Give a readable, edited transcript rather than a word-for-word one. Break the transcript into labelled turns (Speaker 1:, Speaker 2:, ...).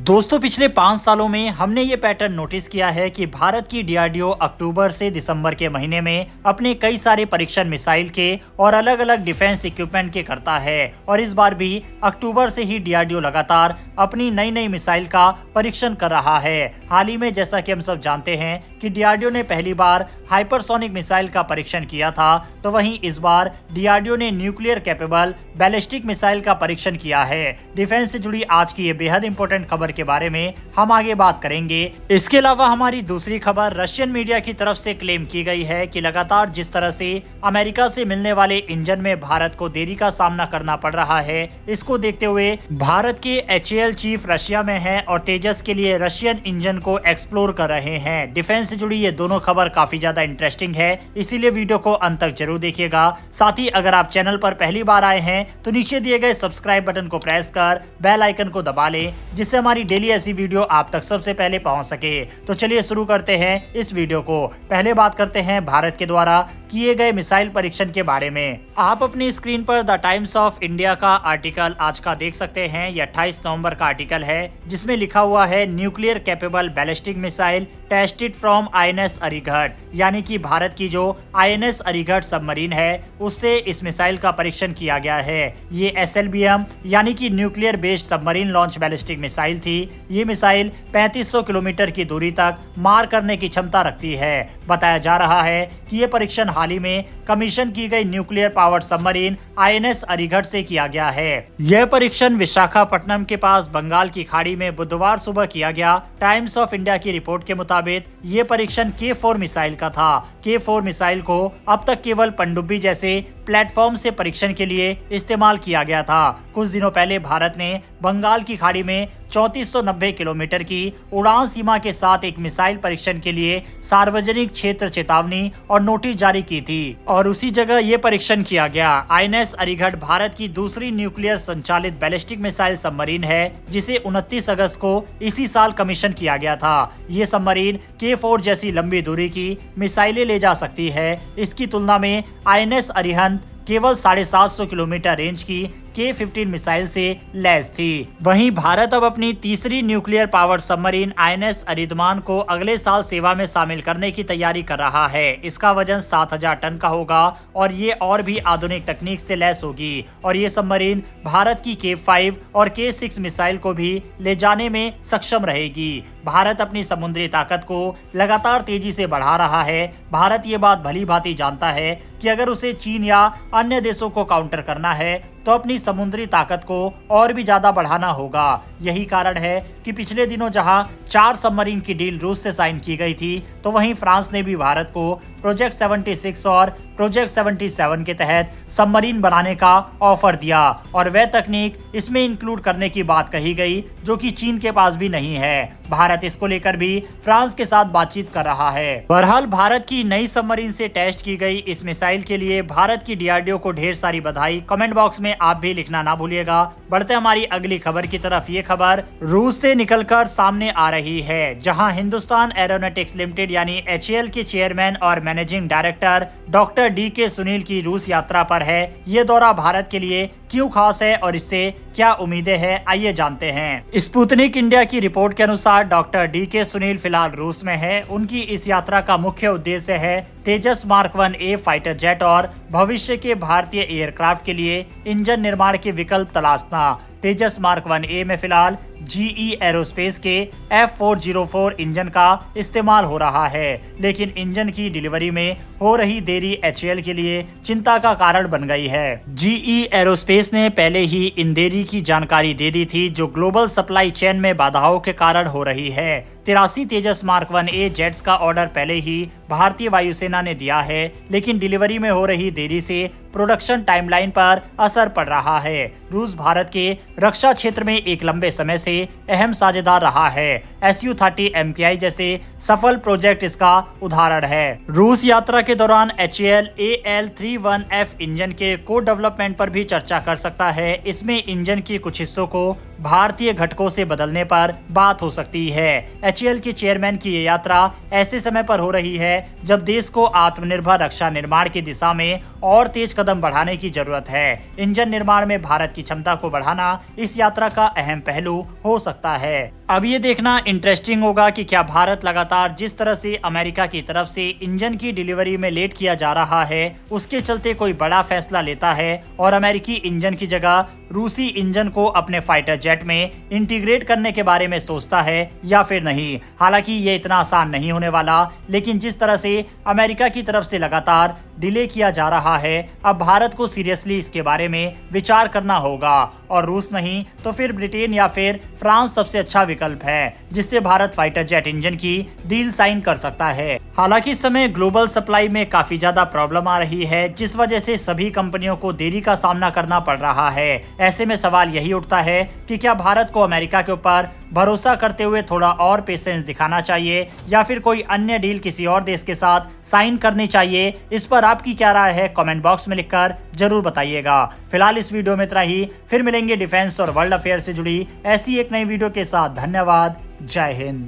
Speaker 1: दोस्तों पिछले 5 सालों में हमने ये पैटर्न नोटिस किया है कि भारत की डीआरडीओ अक्टूबर से दिसंबर के महीने में अपने कई सारे परीक्षण मिसाइल के और अलग अलग डिफेंस इक्विपमेंट के करता है और इस बार भी अक्टूबर से ही डीआरडीओ लगातार अपनी नई नई मिसाइल का परीक्षण कर रहा है। हाल ही में जैसा कि हम सब जानते हैं कि डीआरडीओ ने पहली बार हाइपरसोनिक मिसाइल का परीक्षण किया था, तो वहीं इस बार डीआरडीओ ने न्यूक्लियर कैपेबल बैलिस्टिक मिसाइल का परीक्षण किया है। डिफेंस से जुड़ी आज की ये बेहद इंपॉर्टेंट खबर के बारे में हम आगे बात करेंगे। इसके अलावा हमारी दूसरी खबर रशियन मीडिया की तरफ से क्लेम की गई है कि लगातार जिस तरह से अमेरिका से मिलने वाले इंजन में भारत को देरी का सामना करना पड़ रहा है, इसको देखते हुए भारत के HAL चीफ रशिया में हैं और तेजस के लिए रशियन इंजन को एक्सप्लोर कर रहे हैं। डिफेंस से जुड़ी ये दोनों खबर काफी ज्यादा इंटरेस्टिंग है, इसीलिए वीडियो को अंत तक जरूर देखिएगा। साथ ही अगर आप चैनल पर पहली बार आए हैं तो नीचे दिए गए सब्सक्राइब बटन को प्रेस कर बेल आइकन को दबा लें, जिससे हमारी डेली ऐसी वीडियो आप तक सबसे पहले पहुंच सके। तो चलिए शुरू करते हैं इस वीडियो को। पहले बात करते हैं भारत के द्वारा किए गए मिसाइल परीक्षण के बारे में। आप अपनी स्क्रीन पर द टाइम्स ऑफ इंडिया का आर्टिकल आज का देख सकते हैं। यह 28 नवंबर का आर्टिकल है, जिसमें लिखा हुआ है nuclear capable ballistic missile tested from INS अरिघट, यानी कि भारत की जो INS अरिघट सबमरीन है उससे इस मिसाइल का परीक्षण किया गया है। ये SLBM यानी कि nuclear based submarine launch ballistic missile थी। ये मिसाइल 3500 किलोमीटर की दूरी तक मार करने की क्षमता रखती है। बताया जा रहा है कि ये परीक्षण हाल ही में कमीशन की गई न्यूक्लियर पावर्ड सबमरीन INS अरिघट से किया गया है। यह परीक्षण विशाखापट्टनम के पास बंगाल की खाड़ी में बुधवार सुबह किया गया। टाइम्स ऑफ इंडिया की रिपोर्ट के मुताबिक ये परीक्षण K4 मिसाइल का था। K4 मिसाइल को अब तक केवल पनडुब्बी जैसे प्लेटफॉर्म से परीक्षण के लिए इस्तेमाल किया गया था। कुछ दिनों पहले भारत ने बंगाल की खाड़ी में 3490 किलोमीटर की उड़ान सीमा के साथ एक मिसाइल परीक्षण के लिए सार्वजनिक क्षेत्र चेतावनी और नोटिस जारी की थी और उसी जगह ये परीक्षण किया गया। INS अरिघट भारत की दूसरी न्यूक्लियर संचालित बैलिस्टिक मिसाइल सबमरीन है, जिसे 29 अगस्त को इसी साल कमीशन किया गया था। ये सबमरीन K4 जैसी लंबी दूरी की मिसाइलें ले जा सकती है। इसकी तुलना में INS अरिहंत केवल 750 किलोमीटर रेंज की K-15 मिसाइल से लैस थी। वहीं भारत अब अपनी तीसरी न्यूक्लियर पावर्ड सबमरीन INS अरिधमान को अगले साल सेवा में शामिल करने की तैयारी कर रहा है। इसका वजन 7000 टन का होगा और ये और भी आधुनिक तकनीक से लैस होगी और ये सबमरीन भारत की K5 और K6 मिसाइल को भी ले जाने में सक्षम रहेगी। भारत अपनी समुद्री ताकत को लगातार तेजी से बढ़ा रहा है। भारत ये बात भली भांति जानता है कि अगर उसे चीन या अन्य देशों को काउंटर करना है तो अपनी समुद्री ताकत को और भी ज्यादा बढ़ाना होगा। यही कारण है कि पिछले दिनों जहां 4 सबमरीन की डील रूस से साइन की गई थी, तो वहीं फ्रांस ने भी भारत को प्रोजेक्ट 76 और प्रोजेक्ट 77 के तहत सबमरीन बनाने का ऑफर दिया और वह तकनीक इसमें इंक्लूड करने की बात कही गई जो कि चीन के पास भी नहीं है। भारत इसको लेकर भी फ्रांस के साथ बातचीत कर रहा है। बहरहाल भारत की नई सबमरीन से टेस्ट की गई इस मिसाइल के लिए भारत की डीआरडीओ को ढेर सारी बधाई। कमेंट बॉक्स में आप भी लिखना ना भूलिएगा। बढ़ते हमारी अगली खबर की तरफ। ये खबर रूस से निकलकर सामने आ रही है, जहां हिंदुस्तान एरोनॉटिक्स लिमिटेड यानी HAL के चेयरमैन और managing director doctor DK Sunil की रूस यात्रा पर है। ये दौरा भारत के लिए क्यों खास है और इससे क्या उम्मीदें हैं, आइए जानते हैं। स्पुतनिक इंडिया की रिपोर्ट के अनुसार डॉक्टर DK सुनील फिलहाल रूस में है। उनकी इस यात्रा का मुख्य उद्देश्य है तेजस मार्क 1A फाइटर जेट और भविष्य के भारतीय एयरक्राफ्ट के लिए इंजन निर्माण के विकल्प तलाशना। तेजस मार्क 1A में फिलहाल GE एरोस्पेस के F404 इंजन का इस्तेमाल हो रहा है, लेकिन इंजन की डिलीवरी में हो रही देरी HAL के लिए चिंता का कारण बन गई है। GE एरोस्पेस ने पहले ही इन देरी की जानकारी दे दी थी, जो ग्लोबल सप्लाई चेन में बाधाओं के कारण हो रही है। 83 तेजस मार्क 1A जेट्स का ऑर्डर पहले ही भारतीय वायुसेना ने दिया है, लेकिन डिलीवरी में हो रही देरी से प्रोडक्शन टाइमलाइन पर असर पड़ रहा है। रूस भारत के रक्षा क्षेत्र में एक लंबे समय से अहम साझेदार रहा है। Su-30 MKI जैसे सफल प्रोजेक्ट इसका उदाहरण है। रूस यात्रा के दौरान HAL AL31F इंजन के कोड डेवलपमेंट पर भी चर्चा कर सकता है। इसमें इंजन के कुछ हिस्सों को भारतीय घटकों से बदलने पर बात हो सकती है। HAL के चेयरमैन की ये यात्रा ऐसे समय पर हो रही है जब देश को आत्मनिर्भर रक्षा निर्माण की दिशा में और तेज कदम बढ़ाने की जरूरत है। इंजन निर्माण में भारत की क्षमता को बढ़ाना इस यात्रा का अहम पहलू हो सकता है। अब ये देखना इंटरेस्टिंग होगा कि क्या भारत लगातार जिस तरह से अमेरिका की तरफ से इंजन की डिलीवरी में लेट किया जा रहा है, उसके चलते कोई बड़ा फैसला लेता है और अमेरिकी इंजन की जगह रूसी इंजन को अपने फाइटर जेट में इंटीग्रेट करने के बारे में सोचता है या फिर नहीं। हालांकि ये इतना आसान नहीं होने वाला, लेकिन जिस तरह से अमेरिका की तरफ से लगातार डिले किया जा रहा है, अब भारत को सीरियसली इसके बारे में विचार करना होगा और रूस नहीं तो फिर ब्रिटेन या फिर फ्रांस सबसे अच्छा विकल्प है जिससे भारत फाइटर जेट इंजन की डील साइन कर सकता है। हालांकि इस समय ग्लोबल सप्लाई में काफी ज्यादा प्रॉब्लम आ रही है, जिस वजह से सभी कंपनियों को देरी का सामना करना पड़ रहा है। ऐसे में सवाल यही उठता है कि क्या भारत को अमेरिका के ऊपर भरोसा करते हुए थोड़ा और पेशेंस दिखाना चाहिए या फिर कोई अन्य डील किसी और देश के साथ साइन करनी चाहिए। इस पर आपकी क्या राय है, कमेंट बॉक्स में लिखकर जरूर बताइएगा। फिलहाल इस वीडियो में इतना ही, फिर मिलेंगे डिफेंस और वर्ल्ड अफेयर से जुड़ी ऐसी एक नई वीडियो के साथ। धन्यवाद, जय हिंद।